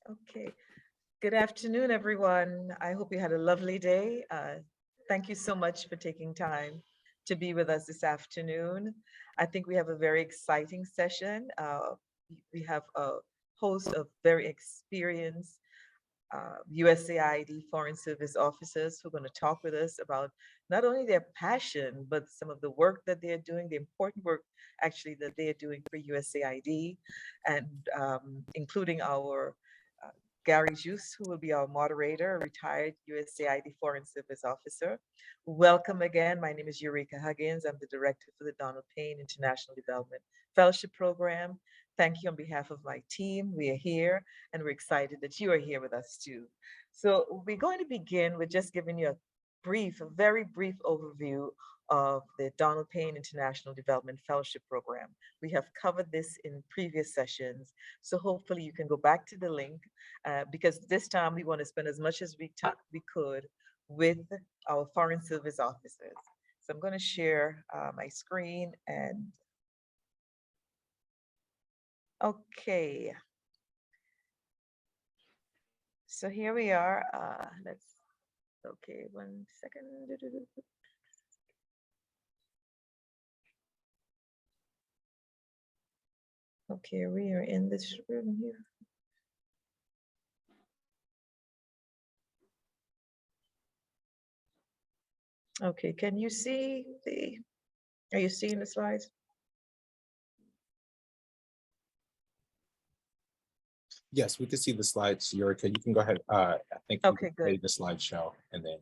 Okay. Good afternoon, everyone. I hope you had a lovely day. Thank you so much for taking time to be with us this afternoon. I think we have a very exciting session. We have a host of very experienced USAID Foreign Service officers who are going to talk with us about not only their passion, but some of the work that they're doing, the important work actually that they are doing for USAID, and including our uh, Gary Juice, who will be our moderator, a retired USAID Foreign Service officer. Welcome again. My name is Eureka Huggins. I'm the director for the Donald Payne International Development Fellowship Program. Thank you on behalf of my team. We are here and we're excited that you are here with us too. So we're going to begin with just giving you a very brief overview of the Donald Payne International Development Fellowship Program. We have covered this in previous sessions, so hopefully you can go back to the link because this time we want to spend as much as we could with our Foreign Service officers. So I'm going to share my screen and okay. So here we are. Okay, 1 second. Okay, we are in this room here. Okay, can you see are you seeing the slides? Yes, we can see the slides, Eureka. You can go ahead. I think you Okay, can play good. the slideshow and then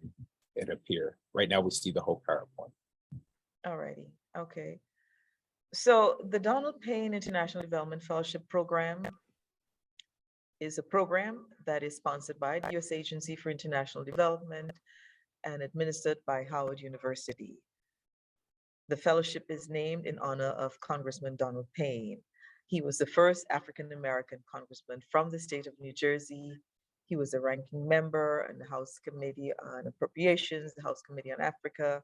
it appear. Right now we see the whole PowerPoint. Alrighty, okay. So the Donald Payne International Development Fellowship Program is a program that is sponsored by the U.S. Agency for International Development and administered by Howard University. The fellowship is named in honor of Congressman Donald Payne. He was the first African American congressman from the state of New Jersey. He was a ranking member on the House Committee on Appropriations, the House Committee on Africa,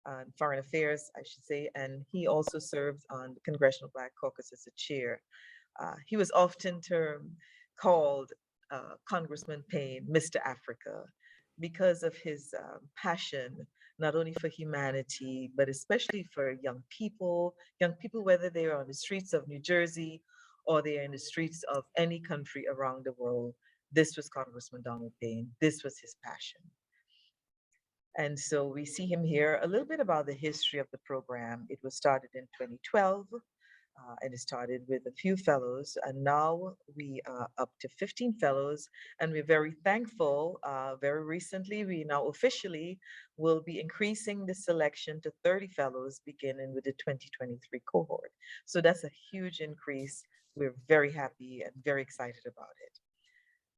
on Foreign Affairs, I should say, and he also serves on the Congressional Black Caucus as a chair. He was often called Congressman Payne, Mr. Africa, because of his passion, not only for humanity, but especially for young people, whether they are on the streets of New Jersey or they are in the streets of any country around the world. This was Congressman Donald Payne. This was his passion. And so we see him here. A little bit about the history of the program. It was started in 2012 and it started with a few fellows. And now we are up to 15 fellows. And we're very thankful. Very recently, we now officially will be increasing the selection to 30 fellows beginning with the 2023 cohort. So that's a huge increase. We're very happy and very excited about it.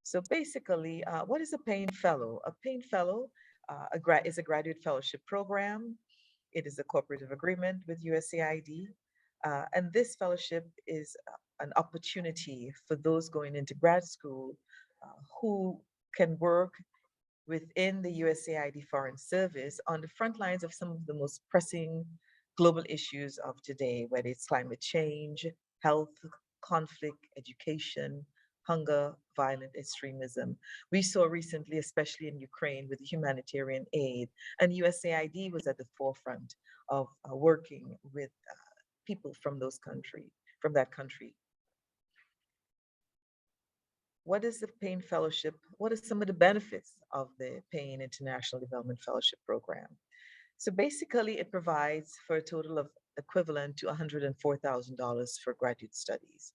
So basically, what is a Payne Fellow? A Payne Fellow is a graduate fellowship program. It is a cooperative agreement with USAID. And this fellowship is an opportunity for those going into grad school who can work within the USAID Foreign Service on the front lines of some of the most pressing global issues of today, whether it's climate change, health, conflict, education, hunger, violent extremism. We saw recently, especially in Ukraine, with humanitarian aid, and USAID was at the forefront of working with people from that country. What is the Payne Fellowship? What are some of the benefits of the Payne International Development Fellowship Program? So basically, it provides for a total of equivalent to $104,000 for graduate studies,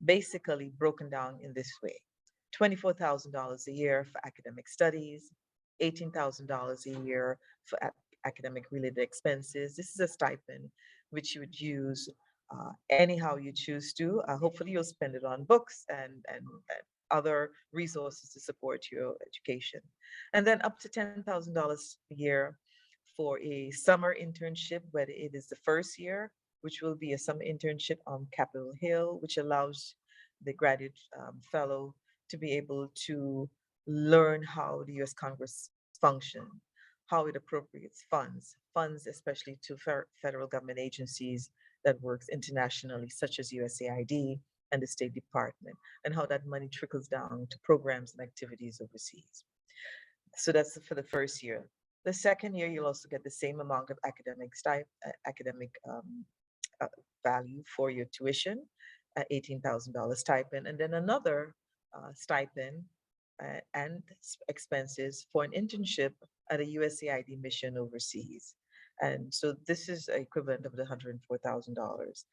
basically broken down in this way: $24,000 a year for academic studies, $18,000 a year for academic related expenses. This is a stipend which you would use anyhow you choose to. Hopefully, you'll spend it on books and other resources to support your education. And then up to $10,000 a year for a summer internship, whether it is the first year, which will be a summer internship on Capitol Hill, which allows the graduate fellow to be able to learn how the US Congress function, how it appropriates funds especially to federal government agencies that works internationally, such as USAID and the State Department, and how that money trickles down to programs and activities overseas. So that's for the first year. The second year, you'll also get the same amount of academic uh, value for your tuition, $18,000 stipend, and then another stipend and expenses for an internship at a USAID mission overseas. And so this is equivalent of the $104,000.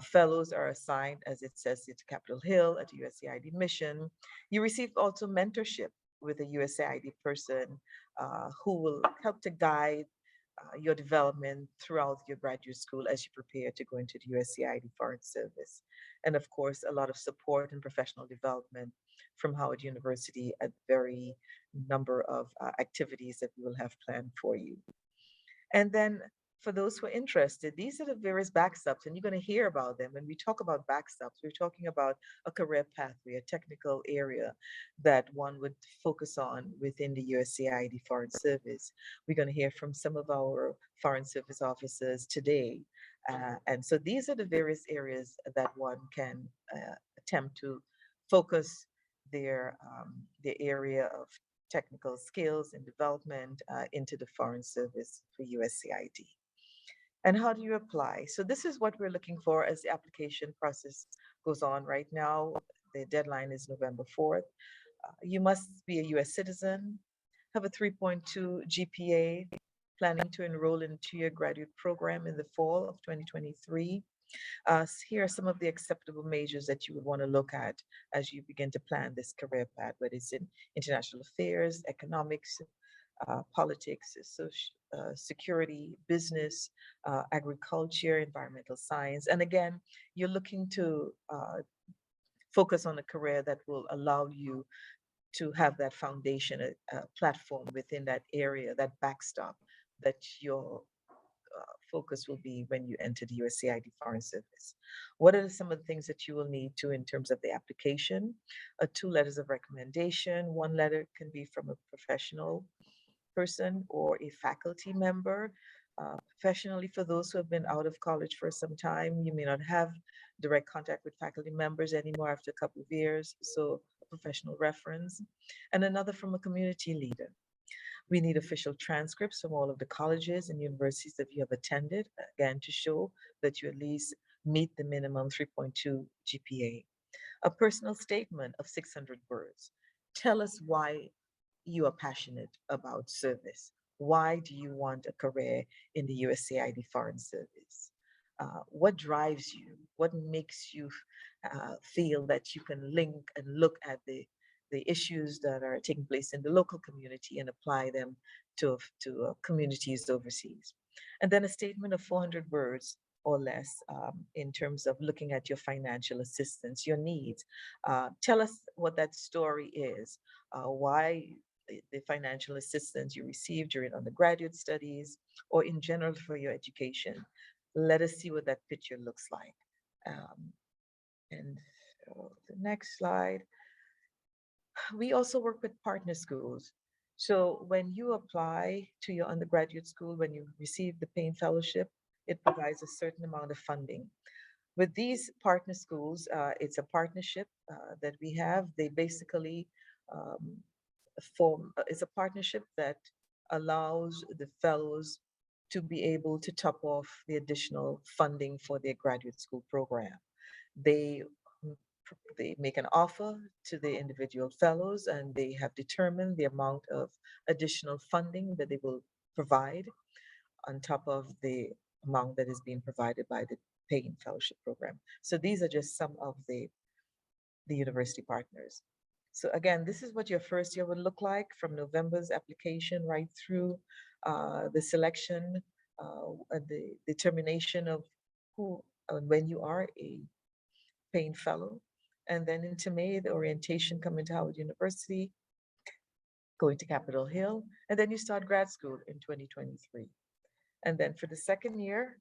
Fellows are assigned, as it says, to Capitol Hill at a USAID mission. You receive also mentorship with a USAID person who will help to guide your development throughout your graduate school as you prepare to go into the USAID Foreign Service. And of course, a lot of support and professional development from Howard University at very number of activities that we will have planned for you. And then for those who are interested, these are the various backstops, and you're going to hear about them. When we talk about backstops, we're talking about a career pathway, a technical area that one would focus on within the USAID Foreign Service. We're going to hear from some of our Foreign Service officers today. And so these are the various areas that one can attempt to focus their area of technical skills and development into the Foreign Service for USAID. And how do you apply? So this is what we're looking for as the application process goes on right now. The deadline is November 4th. You must be a US citizen, have a 3.2 GPA, planning to enroll in a two-year graduate program in the fall of 2023. Here are some of the acceptable majors that you would want to look at as you begin to plan this career path, whether it's in international affairs, economics, politics, security, business, agriculture, environmental science. And again, you're looking to focus on a career that will allow you to have that foundation, a platform within that area, that backstop that your focus will be when you enter the USAID Foreign Service. What are some of the things that you will need to in terms of the application? 2 letters of recommendation. 1 letter can be from a professional person or a faculty member. Professionally, for those who have been out of college for some time, you may not have direct contact with faculty members anymore after a couple of years, so a professional reference. And another from a community leader. We need official transcripts from all of the colleges and universities that you have attended, again, to show that you at least meet the minimum 3.2 GPA. A personal statement of 600 words. Tell us why you are passionate about service. Why do you want a career in the USAID Foreign Service? What drives you? What makes you feel that you can link and look at the issues that are taking place in the local community and apply them to communities overseas? And then a statement of 400 words or less in terms of looking at your financial assistance, your needs. Tell us what that story is, why the financial assistance you received during undergraduate studies or in general for your education. Let us see what that picture looks like. And the next slide. We also work with partner schools. So when you apply to your undergraduate school, when you receive the Payne Fellowship, it provides a certain amount of funding. With these partner schools, it's a partnership that we have. They basically it's a partnership that allows the fellows to be able to top off the additional funding for their graduate school program. They make an offer to the individual fellows, and they have determined the amount of additional funding that they will provide on top of the amount that is being provided by the Payne Fellowship Program. So these are just some of the university partners. So again, this is what your first year would look like from November's application right through the selection, the determination of who and when you are a Payne Fellow. And then into May, the orientation coming to Howard University, going to Capitol Hill, and then you start grad school in 2023. And then for the second year,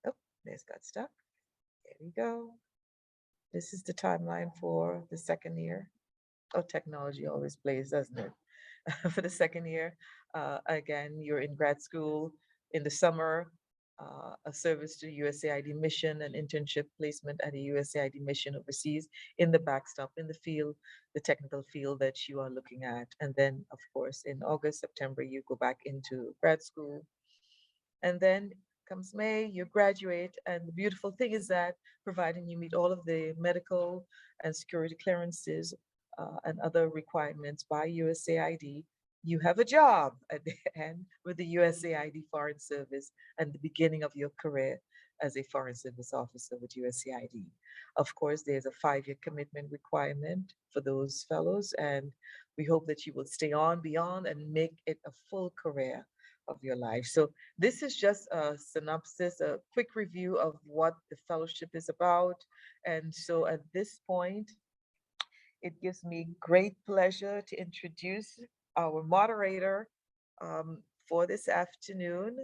oh, there's got stuck. There we go. This is the timeline for the second year. Oh, technology always plays, doesn't it? For the second year, again, you're in grad school in the summer. a service to USAID mission, an internship placement at a USAID mission overseas in the backstop, in the field, the technical field that you are looking at. And then, of course, in August, September, you go back into grad school. And then comes May, you graduate. And the beautiful thing is that providing you meet all of the medical and security clearances and other requirements by USAID, you have a job at the end with the USAID Foreign Service and the beginning of your career as a Foreign Service officer with USAID. Of course, there's a 5-year commitment requirement for those fellows, and we hope that you will stay on beyond and make it a full career of your life. So this is just a synopsis, a quick review of what the fellowship is about. And so at this point, it gives me great pleasure to introduce our moderator for this afternoon,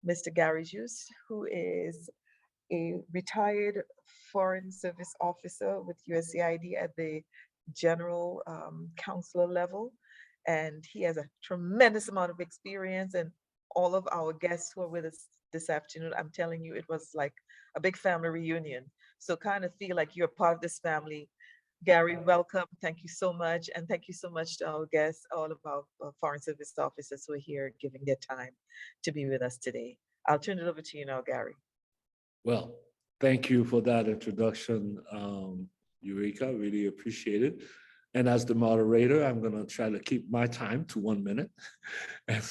Mr. Gary Jus, who is a retired Foreign Service officer with USAID at the general counselor level. And he has a tremendous amount of experience, and all of our guests who are with us this afternoon, I'm telling you, it was like a big family reunion. So kind of feel like you're part of this family. Gary, welcome. Thank you so much. And thank you so much to our guests, all of our Foreign Service officers who are here giving their time to be with us today. I'll turn it over to you now, Gary. Well, thank you for that introduction, Eureka. Really appreciate it. And as the moderator, I'm going to try to keep my time to 1 minute, and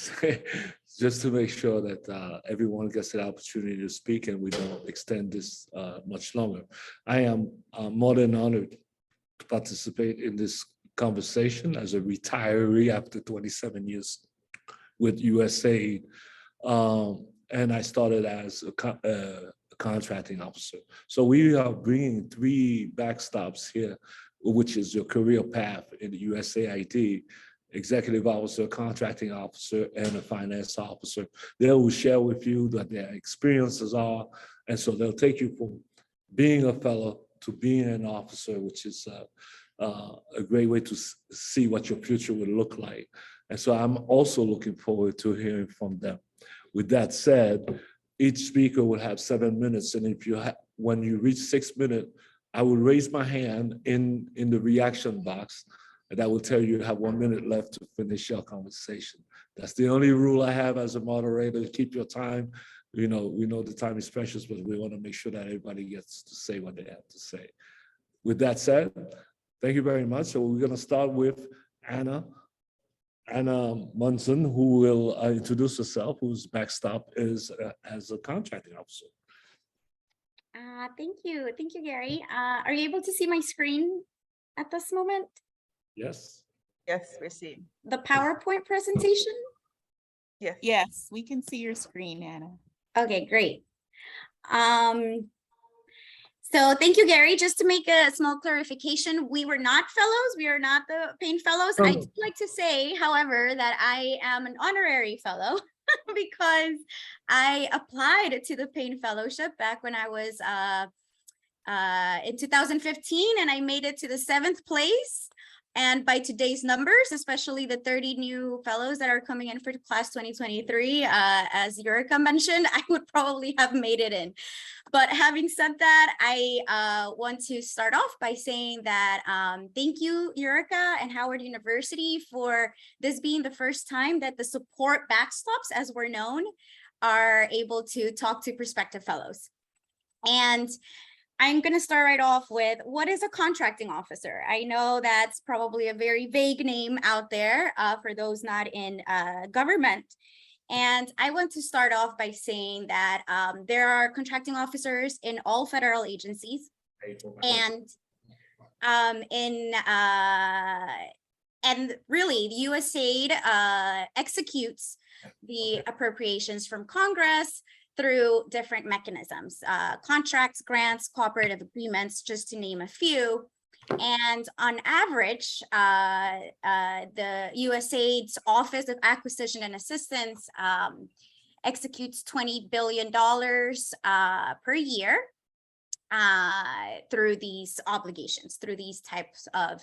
just to make sure that everyone gets the opportunity to speak and we don't extend this much longer. I am more than honored to participate in this conversation as a retiree after 27 years with USAID. And I started as a contracting officer. So we are bringing 3 backstops here, which is your career path in the USAID: executive officer, contracting officer, and a finance officer. They will share with you what their experiences are. And so they'll take you from being a fellow to being an officer, which is a great way to see what your future will look like. And so I'm also looking forward to hearing from them. With that said, each speaker will have 7 minutes. And if you when you reach 6 minutes, I will raise my hand in the reaction box, and that will tell you have 1 minute left to finish your conversation. That's the only rule I have as a moderator. Keep your time. You know, we know the time is precious, but we want to make sure that everybody gets to say what they have to say. With that said, thank you very much. So we're going to start with Anna Monzón, who will introduce herself, whose backstop is as a contracting officer. Thank you, Gary. Are you able to see my screen at this moment? Yes. Yes, we're seeing. The PowerPoint presentation? Yes. Yes, we can see your screen, Anna. Okay, great. So thank you, Gary. Just to make a small clarification, we were not fellows. We are not the Payne fellows. Oh. I'd like to say, however, that I am an honorary fellow because I applied to the Payne Fellowship back when I was in 2015, and I made it to the 7th place. And by today's numbers, especially the 30 new fellows that are coming in for class 2023, as Eureka mentioned, I would probably have made it in. But having said that, I want to start off by saying that thank you, Eureka and Howard University, for this being the first time that the support backstops, as we're known, are able to talk to prospective fellows. And I'm going to start right off with, what is a contracting officer? I know that's probably a very vague name out there for those not in government. And I want to start off by saying that there are contracting officers in all federal agencies, and really the USAID executes the appropriations from Congress through different mechanisms, contracts, grants, cooperative agreements, just to name a few. And on average, the USAID's Office of Acquisition and Assistance executes $20 billion per year through these obligations, through these types of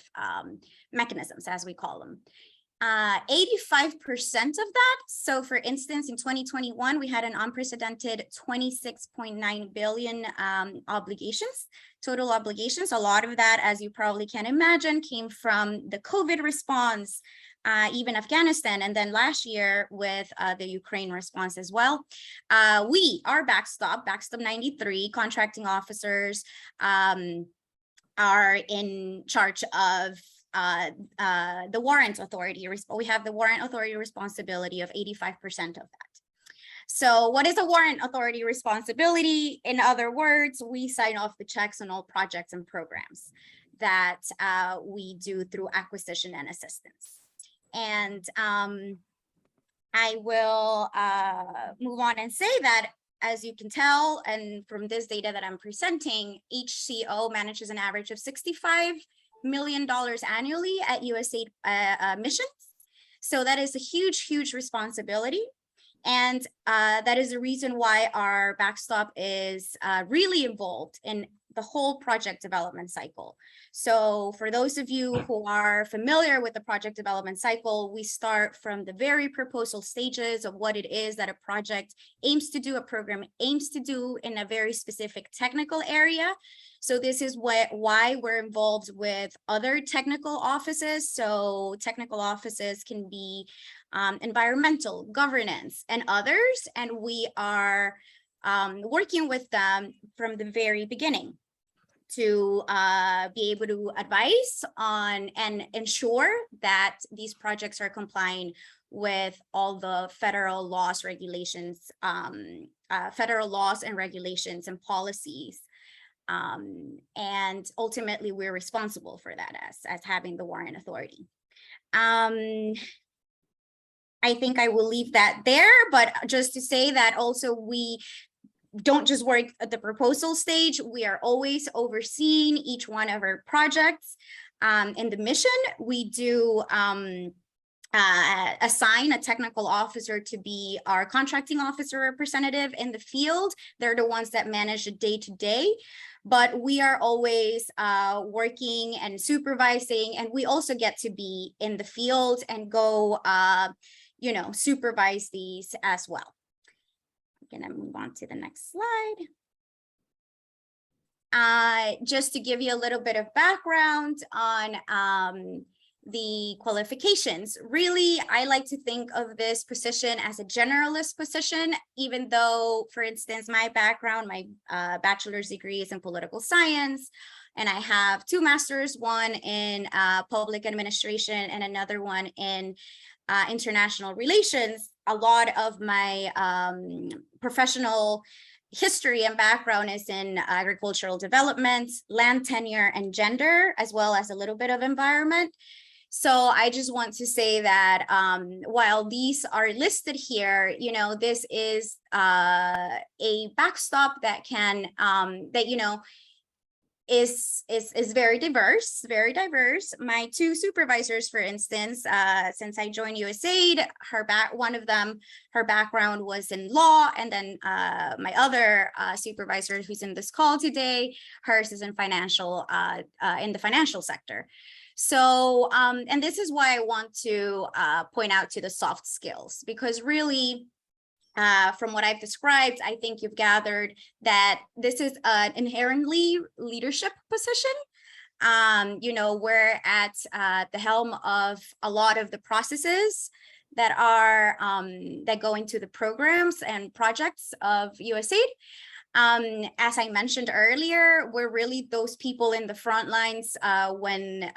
mechanisms, as we call them. 85% of that. So for instance, in 2021, we had an unprecedented 26.9 billion obligations, total obligations. A lot of that, as you probably can imagine, came from the COVID response, even Afghanistan, and then last year with the Ukraine response as well. Our Backstop-93 contracting officers are in charge of the warrant authority. We have the warrant authority responsibility of 85% of that. So what is a warrant authority responsibility? In other words, we sign off the checks on all projects and programs that we do through acquisition and assistance. And I will move on and say that, as you can tell, and from this data that I'm presenting, each CO manages an average of $65 million annually at USAID missions. So that is a huge, huge responsibility. And that is the reason why our Backstop is really involved in the whole project development cycle. So for those of you who are familiar with the project development cycle, we start from the very proposal stages of what it is that a project aims to do, a program aims to do in a very specific technical area. So this is why we're involved with other technical offices. So technical offices can be environmental, governance, and others. And we are working with them from the very beginning to be able to advise on and ensure that these projects are complying with all the federal laws, regulations, federal laws and regulations and policies. And ultimately, we're responsible for that as having the warrant authority. I think I will leave that there, but just to say that also we don't just work at the proposal stage. We are always overseeing each one of our projects. In the mission, we do assign a technical officer to be our contracting officer representative in the field. They're the ones that manage the day-to-day, but we are always working and supervising, and we also get to be in the field and go, supervise these as well. I'm gonna move on to the next slide. Just to give you a little bit of background on the qualifications. Really, I like to think of this position as a generalist position, even though, for instance, my background, my bachelor's degree is in political science, and I have two masters, one in public administration and another one in international relations. A lot of my professional history and background is in agricultural development, land tenure, and gender, as well as a little bit of environment. So I just want to say that while these are listed here, this is a backstop that can, is very diverse, My two supervisors, for instance, since I joined USAID, one of them, her background was in law, and then my other supervisor who's in this call today, hers is in financial, in the financial sector. So, and this is why I want to point out to the soft skills, because really, from what I've described, I think you've gathered that this is an inherently leadership position. We're at the helm of a lot of the processes that are that go into the programs and projects of USAID. As I mentioned earlier, we're really those people in the front lines when,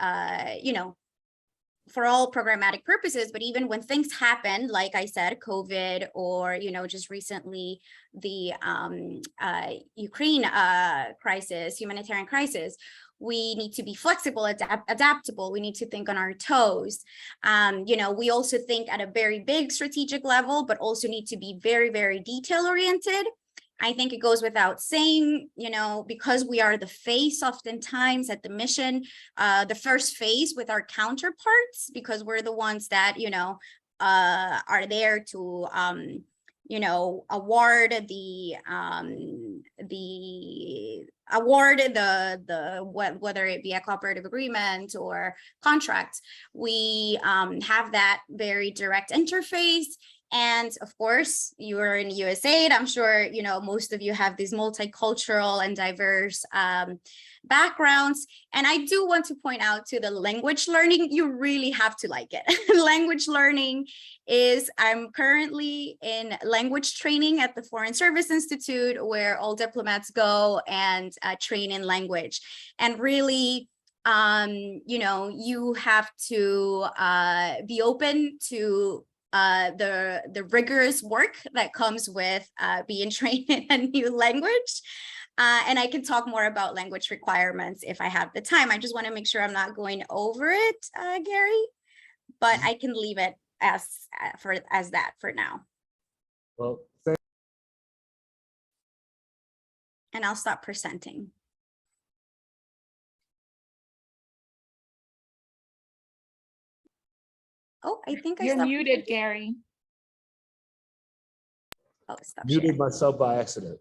for all programmatic purposes, but even when things happen, like I said, COVID, or, just recently the Ukraine crisis, humanitarian crisis, we need to be flexible, adaptable. We need to think on our toes. We also think at a very big strategic level, but also need to be very, very detail oriented. I think it goes without saying, because we are the face oftentimes at the mission, the first phase with our counterparts, because we're the ones that, are there to award whether it be a cooperative agreement or contract, we have that very direct interface. And of course, you're in USAID. I'm sure, most of you have these multicultural and diverse backgrounds. And I do want to point out to the language learning, you really have to like it. Language learning I'm currently in language training at the Foreign Service Institute, where all diplomats go and train in language. And really, you have to be open to the rigorous work that comes with being trained in a new language. And I can talk more about language requirements if I have the time. I just want to make sure I'm not going over it, Gary, but I can leave it as that for now. Well, And I'll stop presenting. Oh, I think I You're stopped. muted, Gary. Oh, stop muted sharing. myself by accident.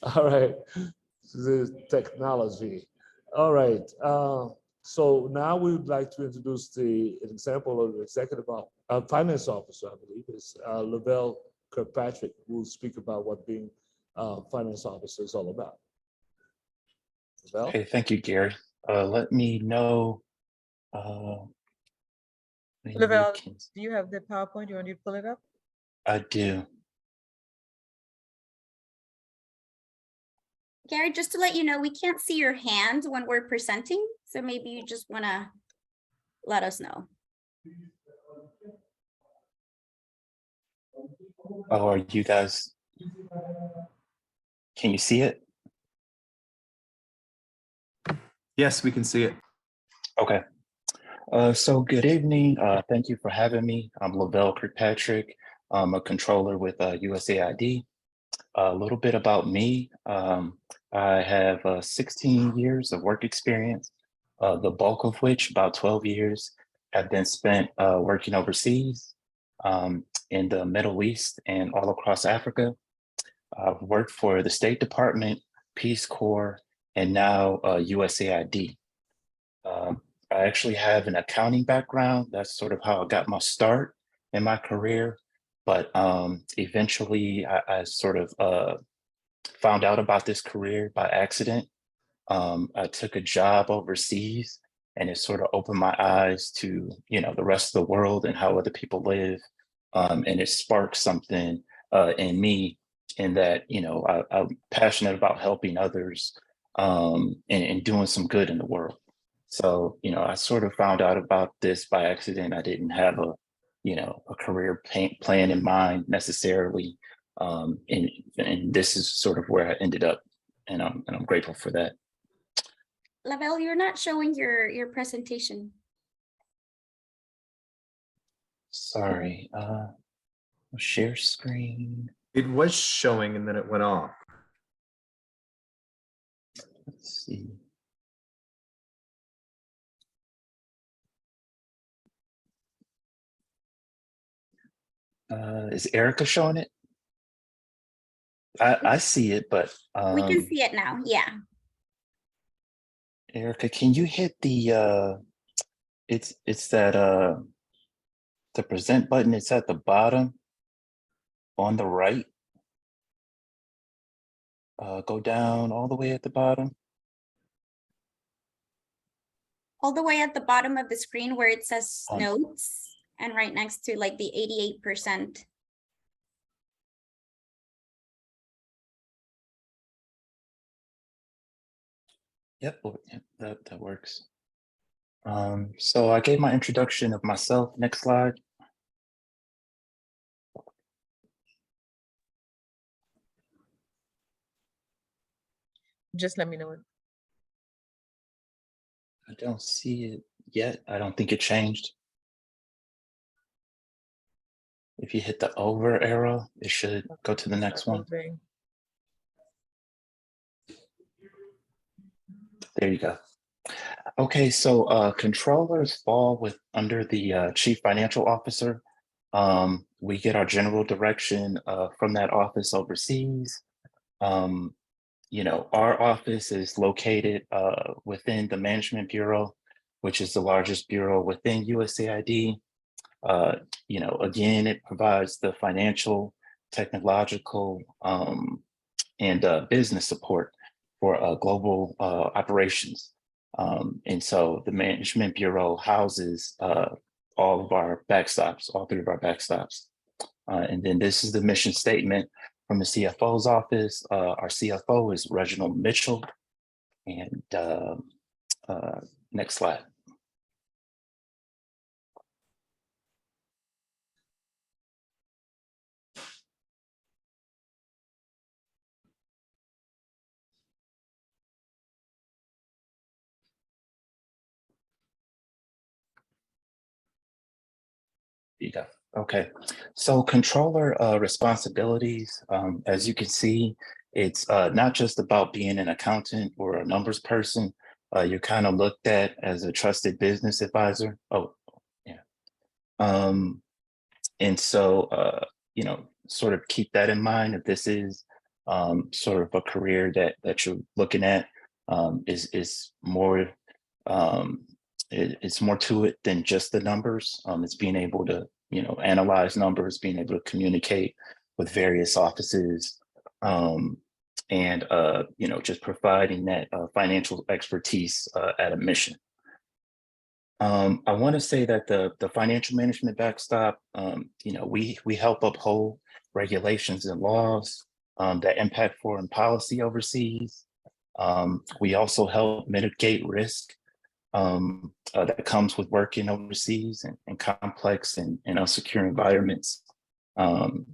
All right, this is technology. All right, so now we would like to introduce an example of the executive finance officer, I believe, is Lavelle Kirkpatrick, who will speak about what being finance officer is all about. Lavelle? Okay, thank you, Gary. Let me know. When you Lavelle, can- do you have the PowerPoint? You want me to pull it up? I do. Gary, just to let you know, we can't see your hand when we're presenting. So maybe you just want to let us know. Oh, are you guys? Can you see it? Yes, we can see it. Okay. So good evening. Thank you for having me. I'm Lavelle Kirkpatrick. I'm a controller with USAID. A little bit about me. I have 16 years of work experience, the bulk of which, about 12 years, have been spent working overseas in the Middle East and all across Africa. I've worked for the State Department, Peace Corps, and now USAID. I actually have an accounting background. That's sort of how I got my start in my career. But eventually I sort of found out about this career by accident. I took a job overseas and it sort of opened my eyes to, the rest of the world and how other people live. And it sparked something in me in that, I'm passionate about helping others and doing some good in the world. So, I sort of found out about this by accident. I didn't have a career plan in mind necessarily. And this is sort of where I ended up. And I'm grateful for that. Lavelle, you're not showing your presentation. Sorry. Share screen. It was showing and then it went off. Let's see. Is Erica showing it? I see it, but We can see it now. Yeah. Erica, can you hit the it's that the present button? It's at the bottom on the right. Go down all the way at the bottom. All the way at the bottom of the screen where it says On- notes and right next to like the 88%. Yep, that works. So I gave my introduction of myself. Next slide. Just let me know. I don't see it yet. I don't think it changed. If you hit the over arrow, it should go to the next one. Moving. There you go. Okay, so controllers fall under the chief financial officer. We get our general direction from that office overseas. Our office is located within the Management Bureau, which is the largest bureau within USAID. Again, it provides the financial, technological, and business support for global operations. And so the Management Bureau houses all of our backstops, all three of our backstops. And then this is the mission statement from the CFO's office. Our CFO is Reginald Mitchell. And next slide. Yeah. Okay. So controller responsibilities, as you can see, it's not just about being an accountant or a numbers person. You're kind of looked at as a trusted business advisor. Oh, yeah. And so, sort of keep that in mind. If this is sort of a career that you're looking at, is more it's more to it than just the numbers. It's being able to, analyze numbers, being able to communicate with various offices, and just providing that financial expertise at a mission. I want to say that the financial management backstop, we help uphold regulations and laws that impact foreign policy overseas. We also help mitigate risk that comes with working overseas and complex and unsecure environments. And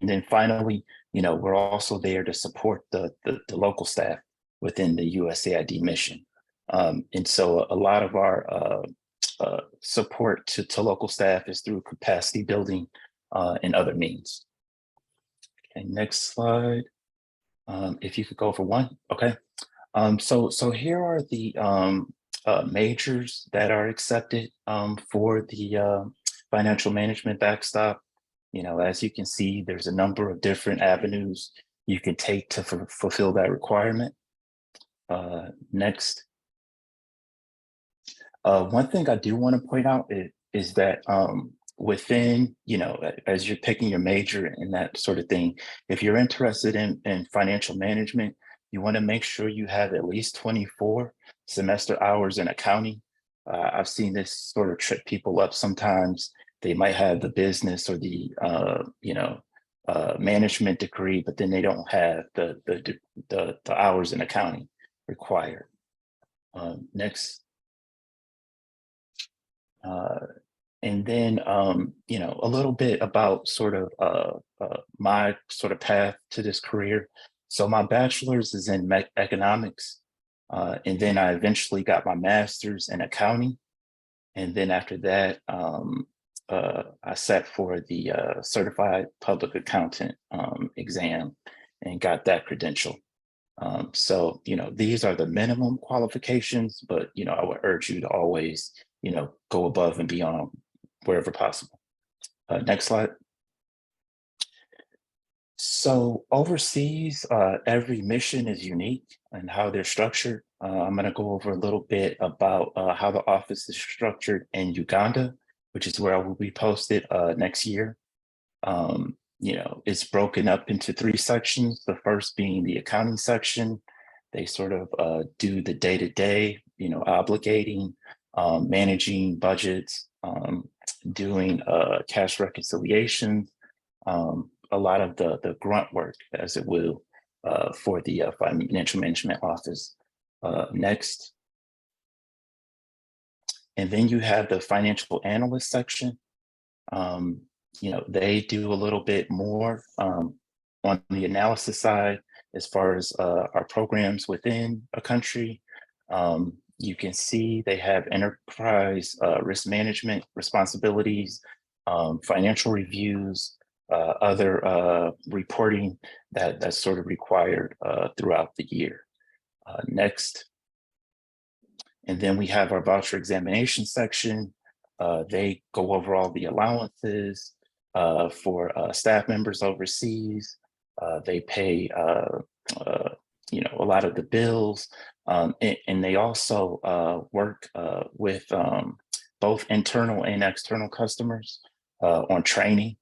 then finally, we're also there to support the local staff within the USAID mission. And so a lot of our support to local staff is through capacity building and other means. Okay, next slide. If you could go for one, okay. So here are the majors that are accepted for the financial management backstop. As you can see, there's a number of different avenues you can take to fulfill that requirement. Next. One thing I do want to point out is that within, as you're picking your major and that sort of thing, if you're interested in financial management, you want to make sure you have at least 24 semester hours in accounting. I've seen this sort of trip people up sometimes. They might have the business or the management degree, but then they don't have the hours in accounting required. Next. And then, a little bit about sort of my sort of path to this career. So my bachelor's is in economics, and then I eventually got my master's in accounting. And then after that, I sat for the certified public accountant exam and got that credential. So, these are the minimum qualifications, but, I would urge you to always, go above and beyond wherever possible. Next slide. So overseas, every mission is unique and how they're structured. I'm going to go over a little bit about how the office is structured in Uganda, which is where I will be posted next year. It's broken up into 3 sections. The first being the accounting section. They sort of do the day-to-day, obligating, managing budgets, doing cash reconciliations, a lot of the grunt work, as it will, for the financial management office. Next. And then you have the financial analyst section. They do a little bit more on the analysis side as far as our programs within a country. You can see they have enterprise risk management responsibilities, financial reviews, other reporting that's sort of required throughout the year. Next. And then we have our voucher examination section. They go over all the allowances, for staff members overseas. They pay, a lot of the bills, and they also work with both internal and external customers on training,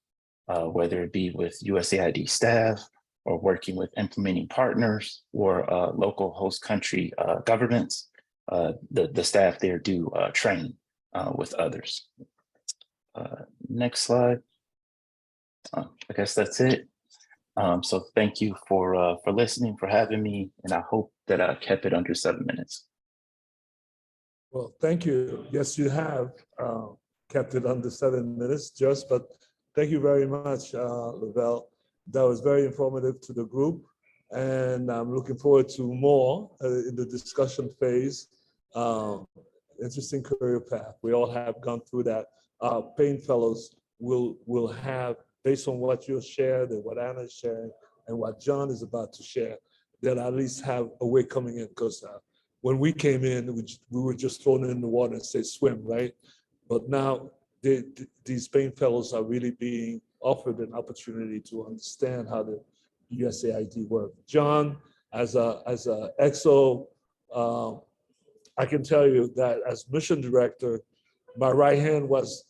whether it be with USAID staff or working with implementing partners or local host country governments. The staff there do train with others. Next slide. I guess that's it. So thank you for listening, for having me, and I hope that I kept it under 7 minutes. Well, thank you. Yes, you have kept it under 7 minutes, but thank you very much, Lavelle. That was very informative to the group, and I'm looking forward to more in the discussion phase. Interesting career path. We all have gone through that. Payne Fellows will have, based on what you shared and what Anna is sharing and what John is about to share, they'll at least have a way coming in, because when we came in, we were just thrown in the water and say swim, right? But now these Payne Fellows are really being offered an opportunity to understand how the USAID work. John, as a EXO, I can tell you that as mission director, my right hand was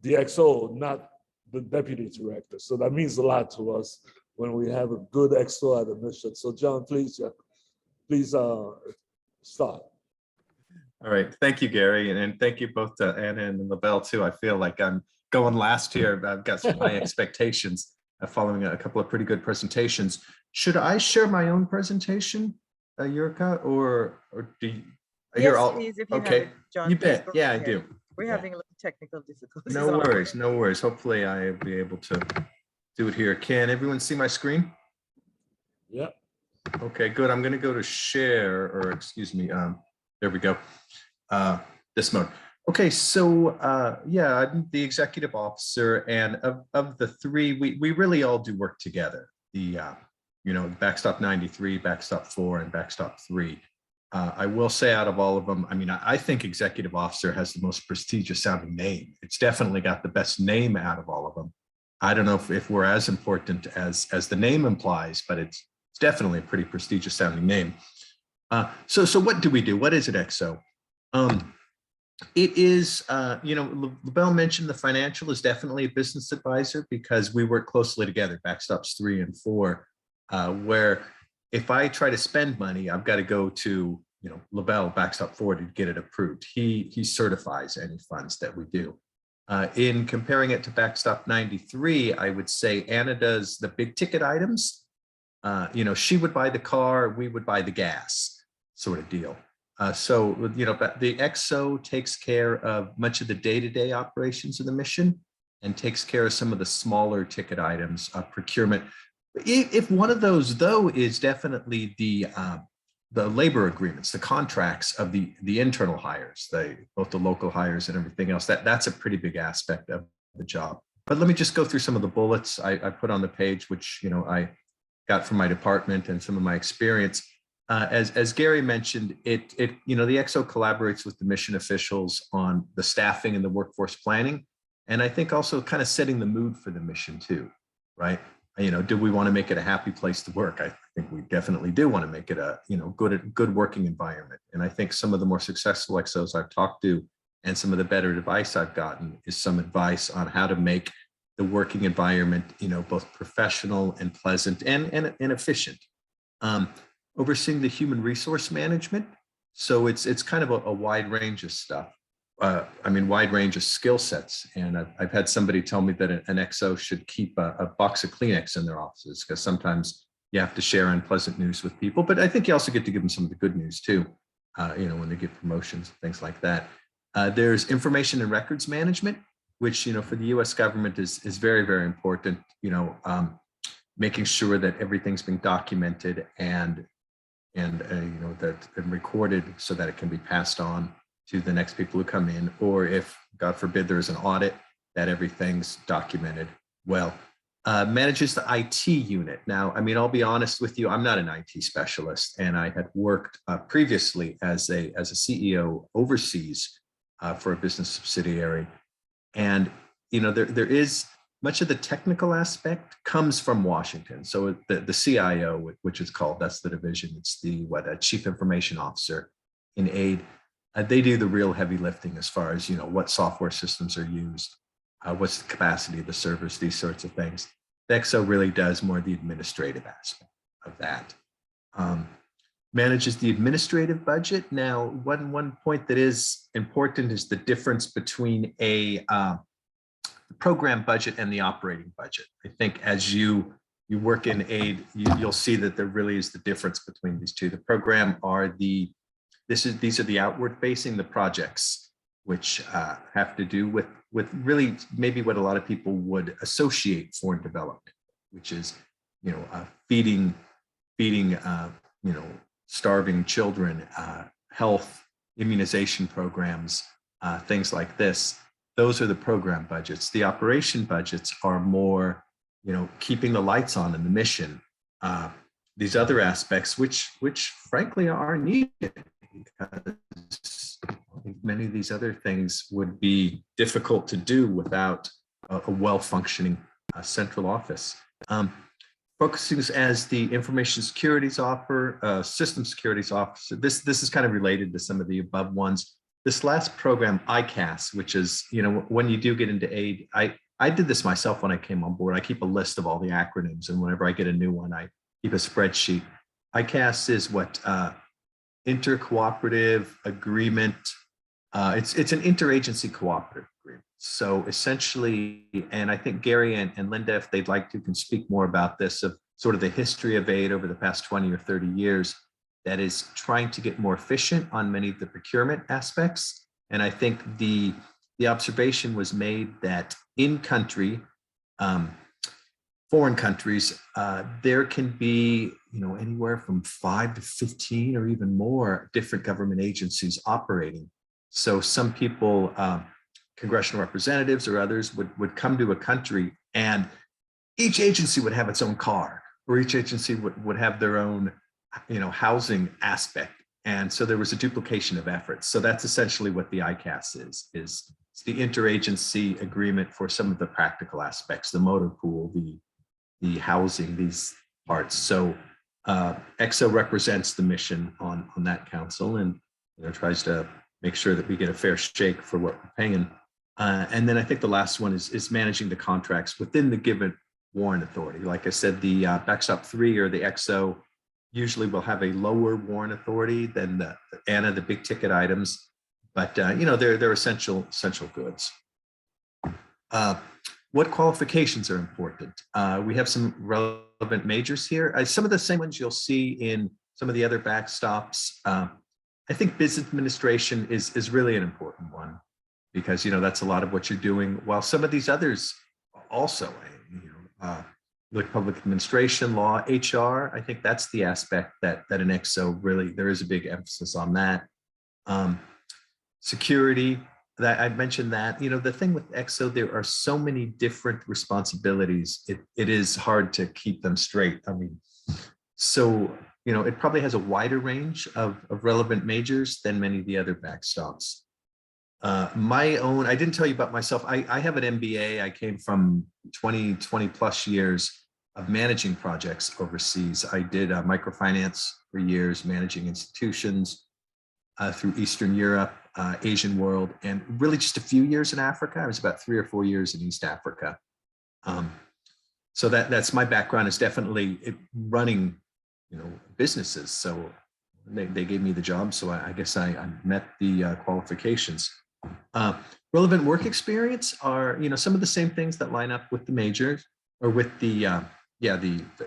the XO, not the deputy director. So that means a lot to us when we have a good XO at a mission. So John, please start. All right, thank you, Gary, and thank you both to Anna and Lavelle too. I feel like I'm going last here. I've got some high expectations following a couple of pretty good presentations. Should I share my own presentation, Yurka, or do you? Yes, please, if you have it, John. You bet. Yeah, I do. We're having a little technical difficulties. No worries, no worries. Hopefully I'll be able to do it here. Can everyone see my screen? Yep. Okay, good. I'm going to go to share, or excuse me. There we go. This mode. Okay, so yeah, I'm the executive officer, and of the three, we really all do work together. The Backstop 93, Backstop 4, and Backstop 3. I will say, out of all of them, I mean, I think executive officer has the most prestigious sounding name. It's definitely got the best name out of all of them. I don't know if we're as important as the name implies, but it's definitely a pretty prestigious sounding name. So what do we do? What is it, EXO? It is, Lavelle mentioned the financial is definitely a business advisor, because we work closely together, Backstops 3 and 4, where if I try to spend money, I've got to go to, Lavelle, Backstop 4 to get it approved. He certifies any funds that we do. In comparing it to Backstop 93, I would say Anna does the big ticket items. She would buy the car, we would buy the gas, sort of deal. So the EXO takes care of much of the day-to-day operations of the mission and takes care of some of the smaller ticket items, procurement. If one of those, though, is definitely the labor agreements, the contracts of the internal hires, both the local hires and everything else, that's a pretty big aspect of the job. But let me just go through some of the bullets I put on the page, which I got from my department and some of my experience. As Gary mentioned, the EXO collaborates with the mission officials on the staffing and the workforce planning, and I think also kind of setting the mood for the mission too, right? Do we want to make it a happy place to work? I think we definitely do want to make it a good working environment. And I think some of the more successful EXOs I've talked to and some of the better advice I've gotten is some advice on how to make the working environment, both professional and pleasant and efficient. Overseeing the human resource management. So it's kind of a wide range of stuff. Wide range of skill sets. And I've had somebody tell me that an EXO should keep a box of Kleenex in their offices, because sometimes you have to share unpleasant news with people, but I think you also get to give them some of the good news too, when they get promotions, things like that. There's information and records management, which, for the US government is very, very important, making sure that everything's being documented and recorded so that it can be passed on to the next people who come in, or if, God forbid, there's an audit, that everything's documented well. Manages the IT unit. Now, I'll be honest with you, I'm not an IT specialist, and I had worked previously as a CEO overseas for a business subsidiary. And, there is much of the technical aspect comes from Washington. So the CIO, which is called, that's the division, it's the Chief Information Officer in aid. They do the real heavy lifting as far as, what software systems are used, what's the capacity of the servers, these sorts of things. The EXO really does more the administrative aspect of that. Manages the administrative budget. Now, one point that is important is the difference between a program budget and the operating budget. I think as you work in aid, you'll see that there really is the difference between these two. The program are these are the outward facing, the projects, which have to do with really maybe what a lot of people would associate foreign development, which is, feeding, starving children, health, immunization programs, things like this. Those are the program budgets. The operation budgets are more, keeping the lights on in the mission. These other aspects, which frankly are needed, because many of these other things would be difficult to do without a well-functioning central office. Focusing as the information securities officer, system securities officer. This is kind of related to some of the above ones. This last program, ICAS, which is, when you do get into aid, I did this myself when I came on board. I keep a list of all the acronyms, and whenever I get a new one, I keep a spreadsheet. ICAS is what intercooperative agreement. It's an interagency cooperative agreement. So essentially, and I think Gary and Linda, if they'd like to, can speak more about this, of sort of the history of aid over the past 20 or 30 years, that is trying to get more efficient on many of the procurement aspects. And I think the observation was made that in country, foreign countries, there can be, anywhere from 5 to 15 or even more different government agencies operating. So some people, congressional representatives or others would come to a country, and each agency would have its own car, or each agency would have their own, housing aspect. And so there was a duplication of efforts. So that's essentially what the ICAS is it's the interagency agreement for some of the practical aspects, the motor pool, the housing, these parts. So EXO represents the mission on that council, and tries to make sure that we get a fair shake for what we're paying. And then I think the last one is managing the contracts within the given warrant authority. Like I said, the Backstop 3 or the EXO usually will have a lower warrant authority than the ANA, the big ticket items, but they're essential goods. What qualifications are important? We have some relevant majors here. Some of the same ones you'll see in some of the other backstops. I think business administration is really an important one, because that's a lot of what you're doing, while some of these others also, like public administration, law, HR. I think that's the aspect that an EXO really, there is a big emphasis on that. Security, that I mentioned that, the thing with EXO, there are so many different responsibilities. It is hard to keep them straight. I mean, so, it probably has a wider range of relevant majors than many of the other backstops. My own, I didn't tell you about myself. I have an MBA. I came from 20 plus years of managing projects overseas. I did microfinance for years, managing institutions through Eastern Europe, Asian world, and really just a few years in Africa. I was about 3 or 4 years in East Africa. So that's my background, is definitely running, businesses. So they gave me the job. So I guess I met the qualifications. Relevant work experience are, some of the same things that line up with the majors, or with the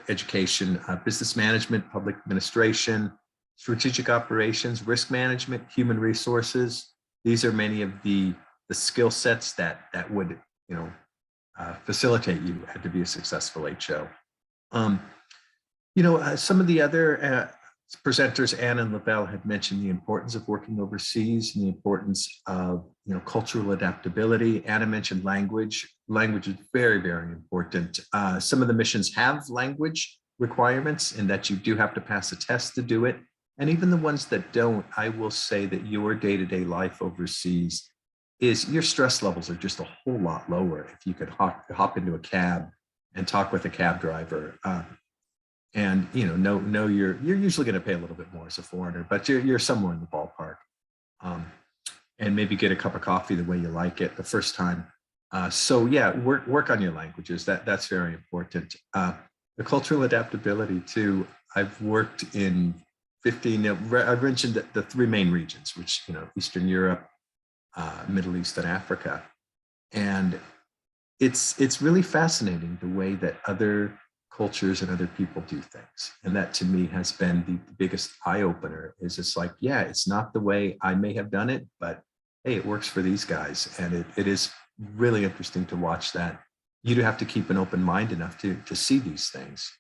education, business management, public administration, strategic operations, risk management, human resources. These are many of the skill sets that would, facilitate you to be a successful HO. Some of the other presenters, Anna and Lavelle, had mentioned the importance of working overseas and the importance of cultural adaptability. Anna mentioned language. Language is very, very important. Some of the missions have language requirements, in that you do have to pass a test to do it. And even the ones that don't, I will say that your day-to-day life overseas is your stress levels are just a whole lot lower if you could hop into a cab and talk with a cab driver. And know you're usually going to pay a little bit more as a foreigner, but you're somewhere in the ballpark. And maybe get a cup of coffee the way you like it the first time. So yeah, work on your languages. That's very important. The cultural adaptability too. I've worked in 15. I've mentioned the three main regions, which Eastern Europe, Middle East, and Africa, and it's really fascinating the way that other cultures and other people do things. And that to me has been the biggest eye opener. Is it's like, yeah, it's not the way I may have done it, but hey, it works for these guys. And it is really interesting to watch that. You do have to keep an open mind enough to see these things.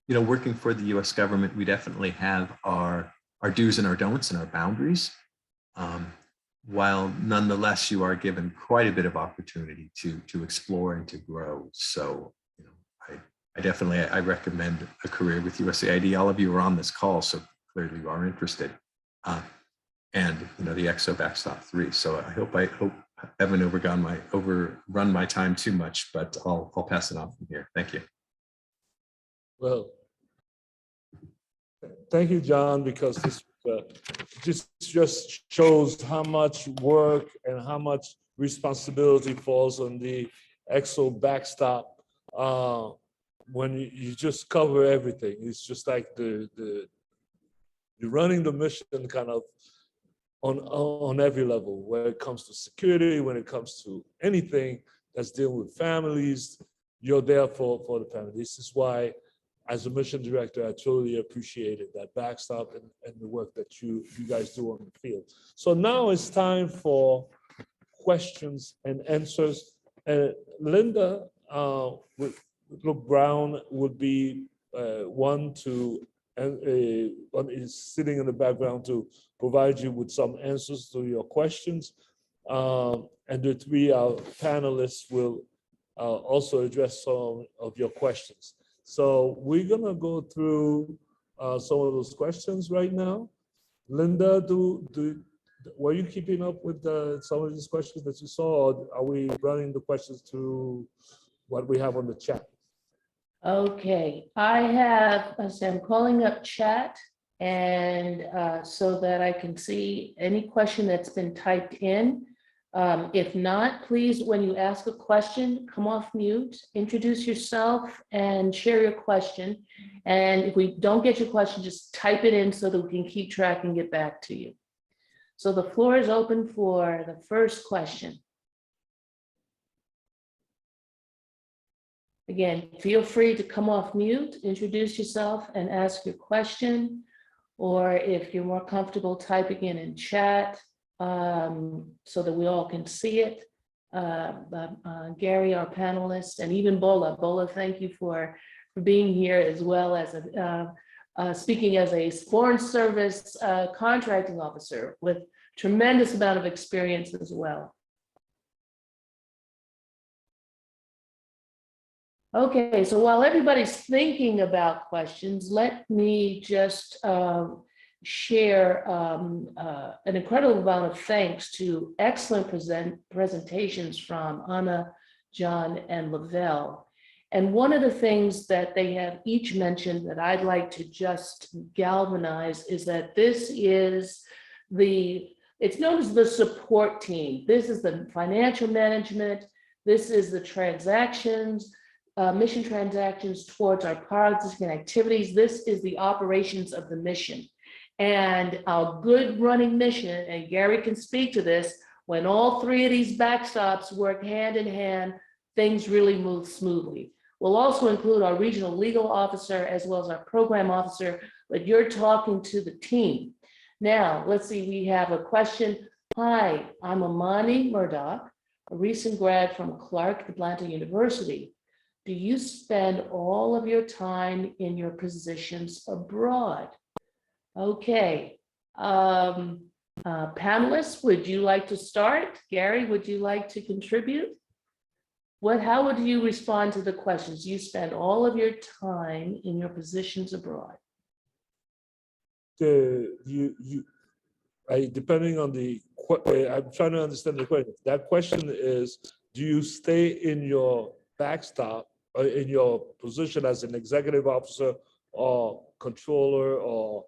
Working for the US government, we definitely have our do's and our don'ts and our boundaries. While nonetheless, you are given quite a bit of opportunity to explore and to grow. So, I definitely recommend a career with USAID. All of you are on this call, so clearly you are interested. And the EXO Backstop 3. So I hope I haven't overrun my time too much, but I'll pass it on from here. Thank you. Well, thank you, John, because this just shows how much work and how much responsibility falls on the EXO Backstop when you just cover everything. It's just like you're running the mission kind of on every level, when it comes to security, when it comes to anything that's dealing with families, you're there for the family. This is why, as a mission director, I totally appreciated that Backstop and the work that you guys do on the field. So now it's time for questions and answers. Linda Brown would be one is sitting in the background to provide you with some answers to your questions. And the three panelists will also address some of your questions. So we're gonna go through some of those questions right now. Linda, were you keeping up with some of these questions that you saw, or are we running the questions through what we have on the chat? Okay, I'm calling up chat, and so that I can see any question that's been typed in. If not, please, when you ask a question, come off mute, introduce yourself and share your question. And if we don't get your question, just type it in so that we can keep track and get back to you. So the floor is open for the first question. Again, feel free to come off mute, introduce yourself and ask your question. Or if you're more comfortable typing in chat, so that we all can see it. Gary, our panelist, and even Bola. Bola, thank you for being here, as well as speaking as a Foreign Service contracting officer with tremendous amount of experience as well. Okay, so while everybody's thinking about questions, let me just share an incredible amount of thanks to excellent presentations from Anna, John, and Lavelle. And one of the things that they have each mentioned that I'd like to just galvanize is that this is it's known as the support team. This is the financial management. This is the transactions, mission transactions towards our projects and activities. This is the operations of the mission. And our good running mission, and Gary can speak to this, when all three of these backstops work hand in hand, things really move smoothly. We'll also include our regional legal officer as well as our program officer, but you're talking to the team. Now, let's see, we have a question. Hi, I'm Amani Murdoch, a recent grad from Clark Atlanta University. Do you spend all of your time in your positions abroad? Okay, panelists, would you like to start? Gary, would you like to contribute? How would you respond to the questions? You spend all of your time in your positions abroad. Depending on the I'm trying to understand the question. That question is, do you stay in your backstop or in your position as an executive officer or controller or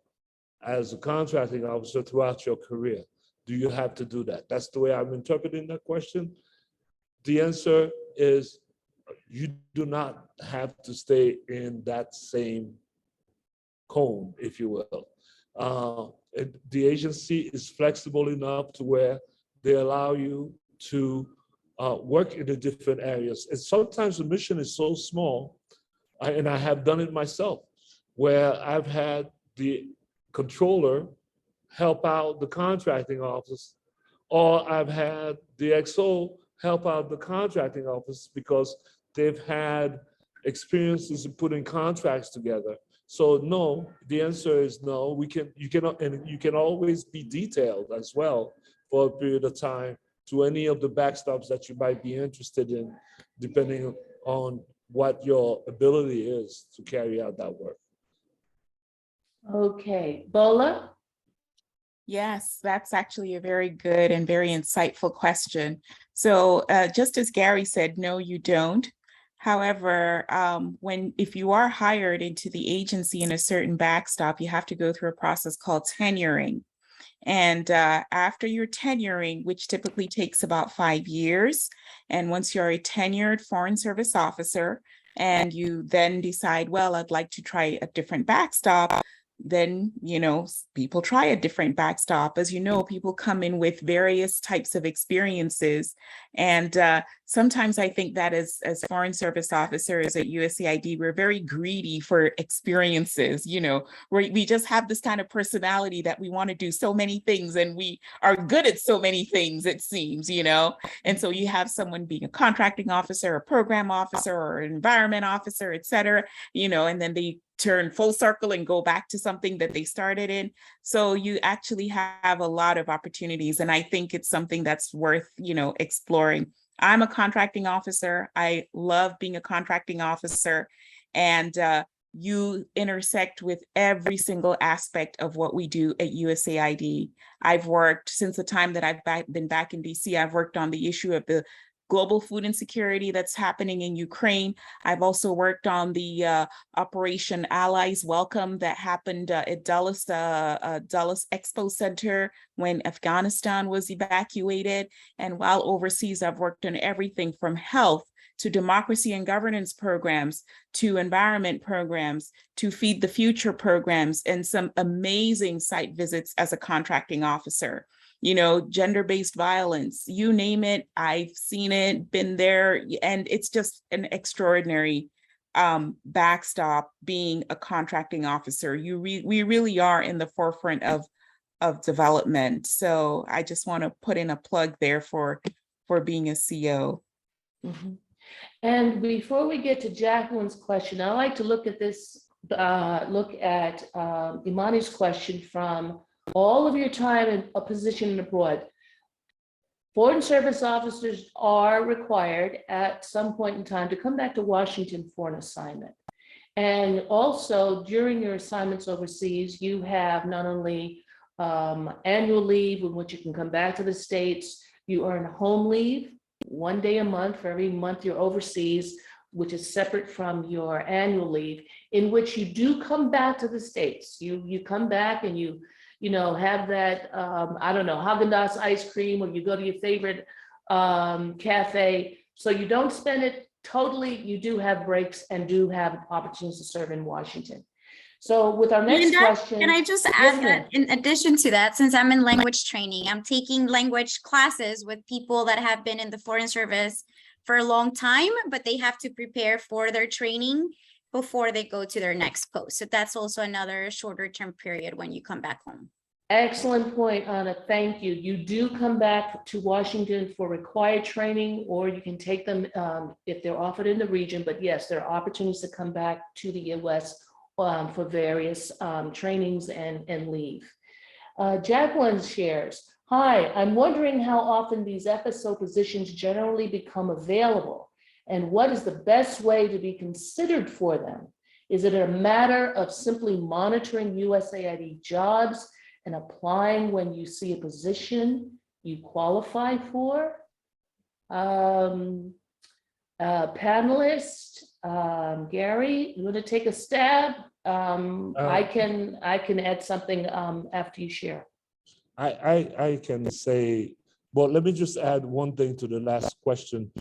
as a contracting officer throughout your career? Do you have to do that? That's the way I'm interpreting that question. The answer is you do not have to stay in that same cone, if you will. The agency is flexible enough to where they allow you to work in the different areas. And sometimes the mission is so small, and I have done it myself, where I've had the controller help out the contracting office, or I've had the XO help out the contracting office because they've had experiences in putting contracts together. So no, the answer is no. You can always be detailed as well for a period of time to any of the backstops that you might be interested in, depending on what your ability is to carry out that work. Okay, Bola? Yes, that's actually a very good and very insightful question. So just as Gary said, no, you don't. However, if you are hired into the agency in a certain backstop, you have to go through a process called tenuring. And after your tenuring, which typically takes about 5 years, and once you're a tenured Foreign Service officer, and you then decide, well, I'd like to try a different backstop, then, people try a different backstop. As you know, people come in with various types of experiences. And sometimes I think that as Foreign Service officers at USAID, we're very greedy for experiences. We just have this kind of personality that we want to do so many things, and we are good at so many things, it seems, And so you have someone being a contracting officer, a program officer, or an environment officer, et cetera, and then they turn full circle and go back to something that they started in. So you actually have a lot of opportunities. And I think it's something that's worth, exploring. I'm a contracting officer. I love being a contracting officer. And you intersect with every single aspect of what we do at USAID. I've worked since the time that I've been back in DC, I've worked on the issue of the global food insecurity that's happening in Ukraine. I've also worked on the Operation Allies Welcome that happened at Dulles Expo Center when Afghanistan was evacuated. And while overseas, I've worked on everything from health to democracy and governance programs, to environment programs, to Feed the Future programs, and some amazing site visits as a contracting officer. Gender-based violence, you name it, I've seen it, been there, and it's just an extraordinary backstop being a contracting officer. We really are in the forefront of development. So I just want to put in a plug there for being a CO. Mm-hmm. And before we get to Jacqueline's question, I like to look at Imani's question from all of your time in a position abroad. Foreign Service officers are required at some point in time to come back to Washington for an assignment. And also during your assignments overseas, you have not only annual leave in which you can come back to the States, you earn home leave 1 day a month for every month you're overseas, which is separate from your annual leave, in which you do come back to the States. You come back and you have that, Haagen-Dazs ice cream, or you go to your favorite cafe. So you don't spend it totally, you do have breaks and do have opportunities to serve in Washington. So with our next question. Can I just add that in addition to that, since I'm in language training, I'm taking language classes with people that have been in the Foreign Service for a long time, but they have to prepare for their training before they go to their next post. So that's also another shorter term period when you come back home. Excellent point, Anna. Thank you. You do come back to Washington for required training, or you can take them if they're offered in the region. But yes, there are opportunities to come back to the US for various trainings and leave. Jacqueline shares, hi, I'm wondering how often these FSO positions generally become available, and what is the best way to be considered for them? Is it a matter of simply monitoring USAID jobs and applying when you see a position you qualify for. Panelist, Gary, you want to take a stab? I can add something after you share. I can say, well, let me just add one thing to the last question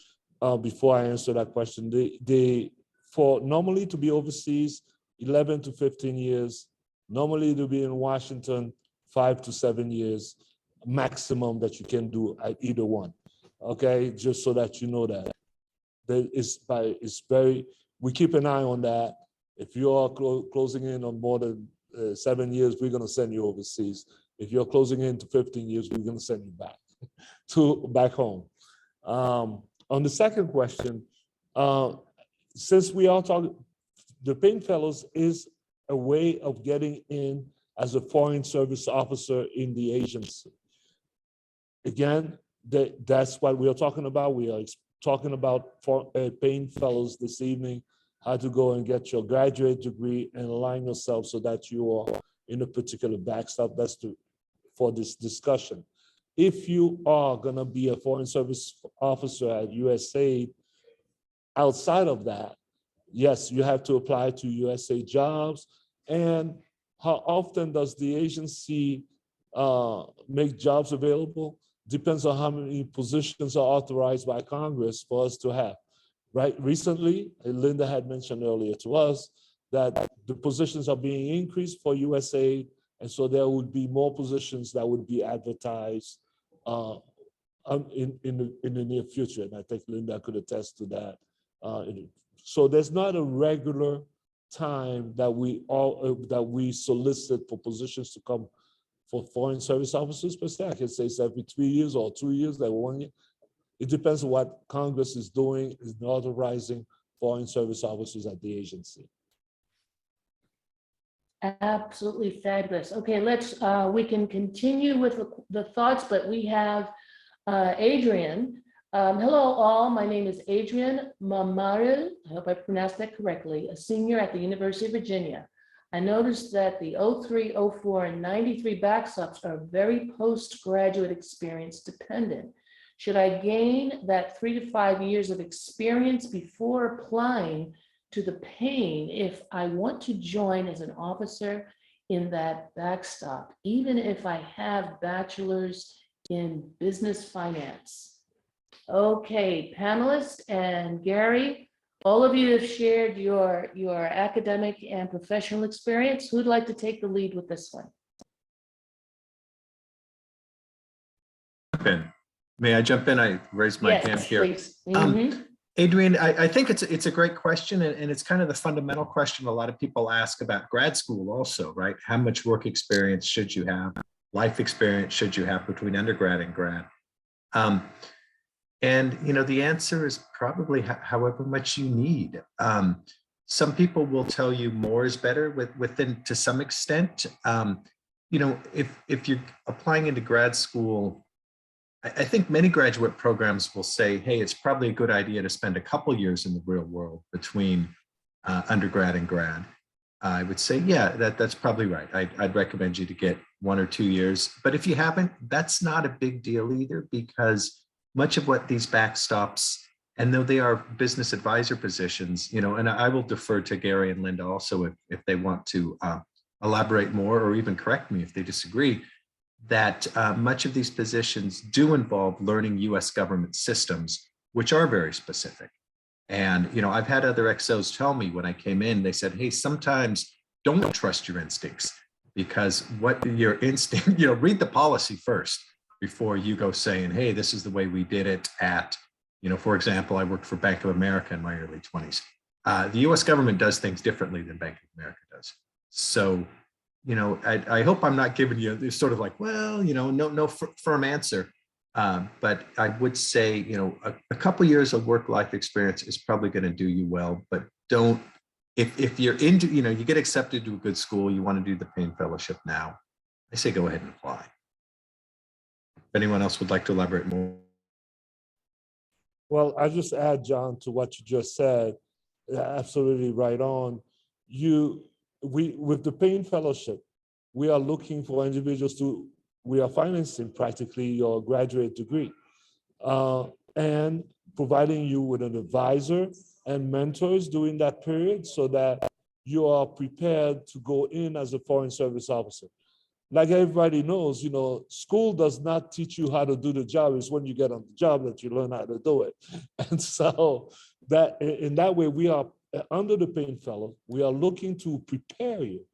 before I answer that question. For normally to be overseas, 11 to 15 years, normally to be in Washington, 5 to 7 years, maximum that you can do at either one. Okay, just so that you know that. We keep an eye on that. If you are closing in on more than 7 years, we're gonna send you overseas. If you're closing in to 15 years, we're gonna send you back back home. On the second question, since we are talking, the Payne Fellows is a way of getting in as a foreign service officer in the agency. Again, that's what we are talking about. We are talking about Payne Fellows this evening, how to go and get your graduate degree and align yourself so that you are in a particular backstop. That's for this discussion. If you are gonna be a foreign service officer at USAID, outside of that, yes, you have to apply to USAID jobs. And how often does the agency make jobs available? Depends on how many positions are authorized by Congress for us to have. Right, recently, Linda had mentioned earlier to us that the positions are being increased for USAID, and so there would be more positions that would be advertised in the near future, and I think Linda could attest to that. So there's not a regular time that we solicit for positions to come for foreign service officers per se. I can say it's every 3 years or 2 years, like 1 year. It depends on what Congress is doing, is authorizing foreign service officers at the agency. Absolutely fabulous. Okay, we can continue with the thoughts, but we have Adrian. Hello all, my name is Adrian Mamaril, I hope I pronounced that correctly, a senior at the University of Virginia. I noticed that the 03, 04, and 93 backstops are very postgraduate experience dependent. Should I gain that 3 to 5 years of experience before applying to the Payne if I want to join as an officer in that backstop, even if I have bachelor's in business finance? Okay, panelists and Gary, all of you have shared your academic and professional experience. Who'd like to take the lead with this one? May I jump in? I raised my hand here. Please. Mm-hmm. Adrian, I think it's a great question, and it's kind of the fundamental question a lot of people ask about grad school also, right? How much work experience should you have? Life experience should you have between undergrad and grad? And the answer is probably however much you need. Some people will tell you more is better within to some extent. If you're applying into grad school, I think many graduate programs will say, hey, it's probably a good idea to spend a couple years in the real world between undergrad and grad. I would say, yeah, that's probably right. I'd recommend you to get 1 or 2 years. But if you haven't, that's not a big deal either, because much of what these backstops, and though they are business advisor positions, and I will defer to Gary and Linda also if they want to elaborate more or even correct me if they disagree, that much of these positions do involve learning US government systems, which are very specific. And, I've had other XOs tell me when I came in, they said, hey, sometimes don't trust your instincts, because what your instinct, read the policy first before you go saying, hey, this is the way we did it at, for example, I worked for Bank of America in my early 20s. The US government does things differently than Bank of America does. So, I hope I'm not giving you sort of like, well, no firm answer. But I would say, a couple years of work-life experience is probably going to do you well, but don't, if you're into, you get accepted to a good school, you want to do the Payne Fellowship now, I say go ahead and apply. If anyone else would like to elaborate more. Well, I just add, John, to what you just said, absolutely right on. With the Payne Fellowship, we are looking for individuals to we are financing practically your graduate degree and providing you with an advisor and mentors during that period so that you are prepared to go in as a Foreign Service officer. Like everybody knows, you know, school does not teach you how to do the job. It's when you get on the job that you learn how to do it. And so that in that way, we are under the Payne Fellow, we are looking to prepare you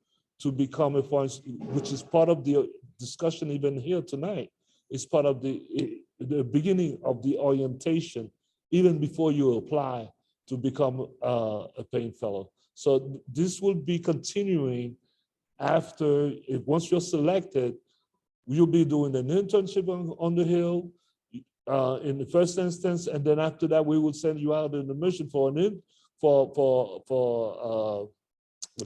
to become a foreign, which is part of the discussion even here tonight. It's part of the beginning of the orientation, even before you apply to become a Payne Fellow. So this will be continuing after, once you're selected, you'll be doing an internship on the Hill in the first instance, and then after that, we will send you out in the mission for what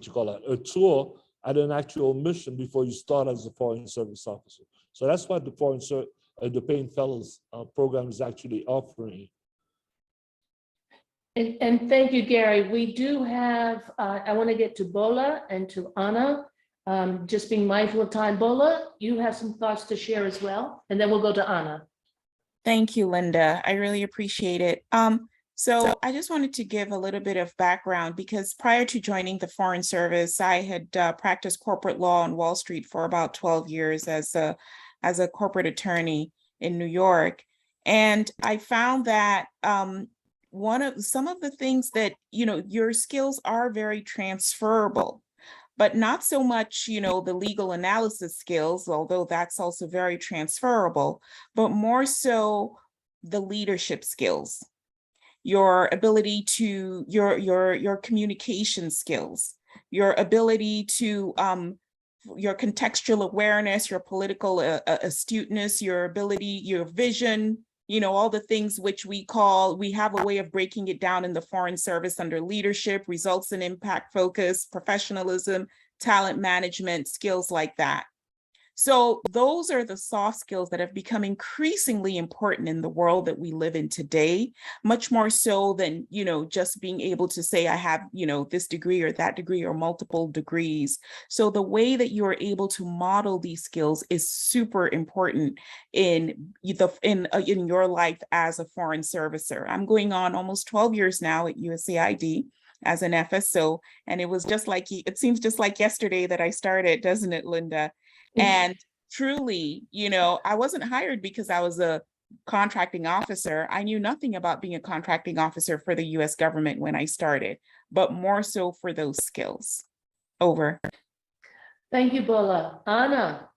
you call it, a tour at an actual mission before you start as a Foreign Service officer. So that's what the Payne Fellows program is actually offering. And thank you, Gary. We do have, I want to get to Bola and to Anna. Just being mindful of time. Bola, you have some thoughts to share as well, and then we'll go to Anna. Thank you, Linda. I really appreciate it. So I just wanted to give a little bit of background because prior to joining the Foreign Service, I had practiced corporate law on Wall Street for about 12 years as a corporate attorney in New York. And I found that some of the things that, you know, your skills are very transferable, but not so much, you know, the legal analysis skills, although that's also very transferable, but more so the leadership skills, your ability to, your communication skills, your ability to, your contextual awareness, your political astuteness, your ability, your vision, you know, all the things which we have a way of breaking it down in the Foreign Service under leadership, results and impact focus, professionalism, talent management, skills like that. So those are the soft skills that have become increasingly important in the world that we live in today, much more so than, you know, just being able to say, I have, you know, this degree or that degree or multiple degrees. So the way that you are able to model these skills is super important in your life as a foreign servicer. I'm going on almost 12 years now at USAID as an FSO, and it seems just like yesterday that I started, doesn't it, Linda? And truly, you know, I wasn't hired because I was a contracting officer. I knew nothing about being a contracting officer for the US government when I started, but more so for those skills. Over. Thank you, Bola. Anna.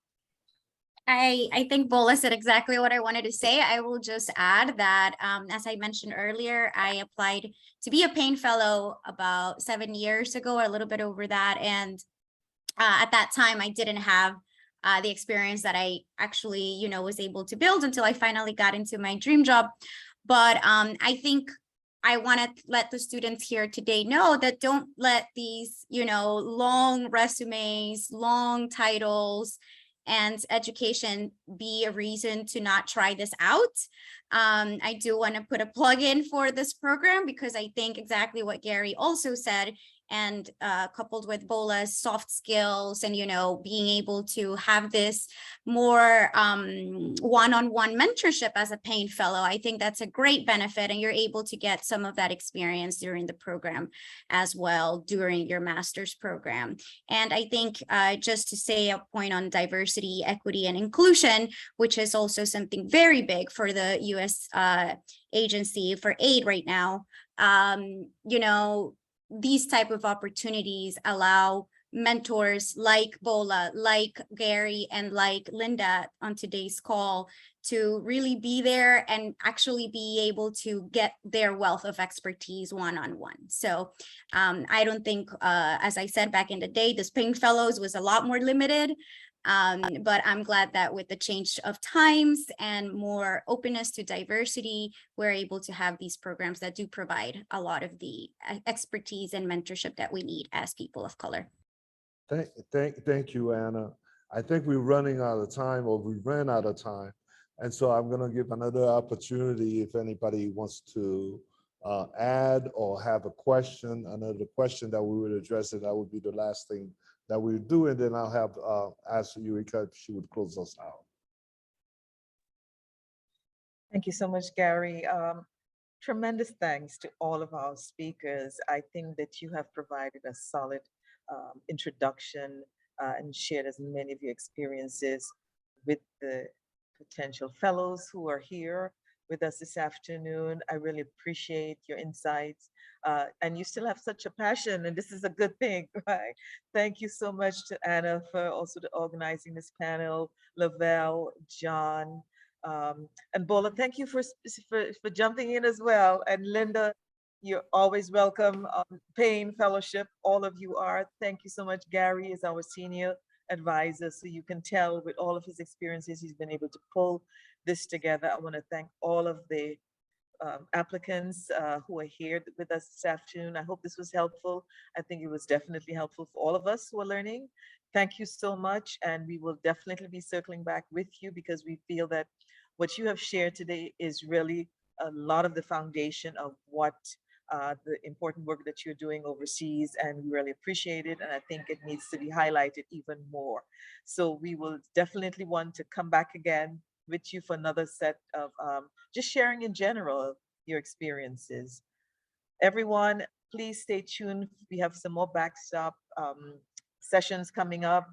I think Bola said exactly what I wanted to say. I will just add that, as I mentioned earlier, I applied to be a Payne Fellow about 7 years ago, or a little bit over that. And at that time, I didn't have the experience that I actually, you know, was able to build until I finally got into my dream job. But I think I want to let the students here today know that don't let these, you know, long resumes, long titles, and education be a reason to not try this out. I do want to put a plug in for this program because I think exactly what Gary also said, and coupled with Bola's soft skills and, you know, being able to have this more one-on-one mentorship as a Payne Fellow, I think that's a great benefit, and you're able to get some of that experience during the program as well during your master's program. And I think just to say a point on diversity, equity, and inclusion, which is also something very big for the U.S. Agency for Aid right now, you know, these type of opportunities allow mentors like Bola, like Gary, and like Linda on today's call to really be there and actually be able to get their wealth of expertise one-on-one. So I don't think, as I said back in the day, this Payne Fellows was a lot more limited. But I'm glad that with the change of times and more openness to diversity, we're able to have these programs that do provide a lot of the expertise and mentorship that we need as people of color. Thank you, Anna. I think we're running out of time, or we ran out of time. And so I'm going to give another opportunity if anybody wants to add or have a question, another question that we would address, and that would be the last thing that we do, and then I'll have ask Eureka if she would close us out. Thank you so much, Gary. Tremendous thanks to all of our speakers. I think that you have provided a solid introduction and shared as many of your experiences with the potential fellows who are here with us this afternoon. I really appreciate your insights. And you still have such a passion, and this is a good thing, right? Thank you so much to Anna for also organizing this panel, Lavelle, John, and Bola. Thank you for jumping in as well. And Linda, you're always welcome. Payne Fellowship, all of you are. Thank you so much. Gary is our senior advisor, so you can tell with all of his experiences, he's been able to pull this together. I want to thank all of the applicants who are here with us this afternoon. I hope this was helpful. I think it was definitely helpful for all of us who are learning. Thank you so much, and we will definitely be circling back with you because we feel that what you have shared today is really a lot of the foundation of what the important work that you're doing overseas, and we really appreciate it. And I think it needs to be highlighted even more. So we will definitely want to come back again with you for another set of just sharing in general your experiences. Everyone, please stay tuned. We have some more Backstop sessions coming up.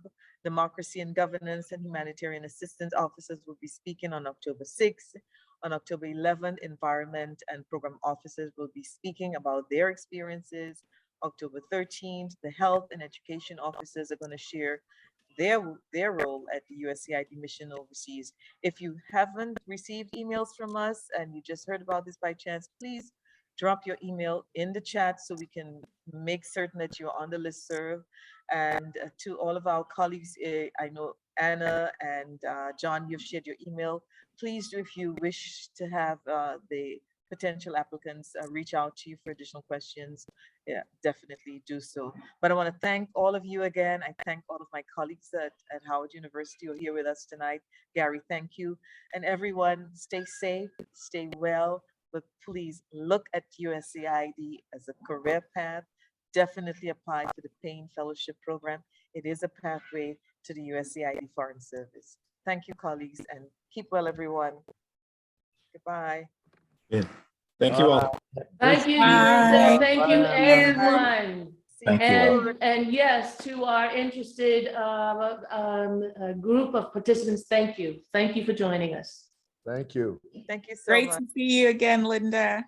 Democracy and Governance and Humanitarian Assistance Officers will be speaking on October 6th. On October 11th, Environment and Program Officers will be speaking about their experiences. October 13th, the Health and Education Officers are going to share their role at the USAID mission overseas. If you haven't received emails from us and you just heard about this by chance, please drop your email in the chat so we can make certain that you're on the listserv. And to all of our colleagues, I know Anna and John, you've shared your email. Please do, if you wish to have the potential applicants reach out to you for additional questions, yeah, definitely do so. But I want to thank all of you again. I thank all of my colleagues at Howard University who are here with us tonight. Gary, thank you. And everyone, stay safe, stay well, but please look at USAID as a career path. Definitely apply for the Payne Fellowship Program. It is a pathway to the USAID Foreign Service. Thank you, colleagues, and keep well, everyone. Goodbye. Yeah. Thank you all. Thank you, Bye. Eureka. Thank you, Bye. everyone. See Thank you all. And yes, to our interested group of participants, thank you. Thank you for joining us. Thank you. Thank you so Great much. to see you again, Linda.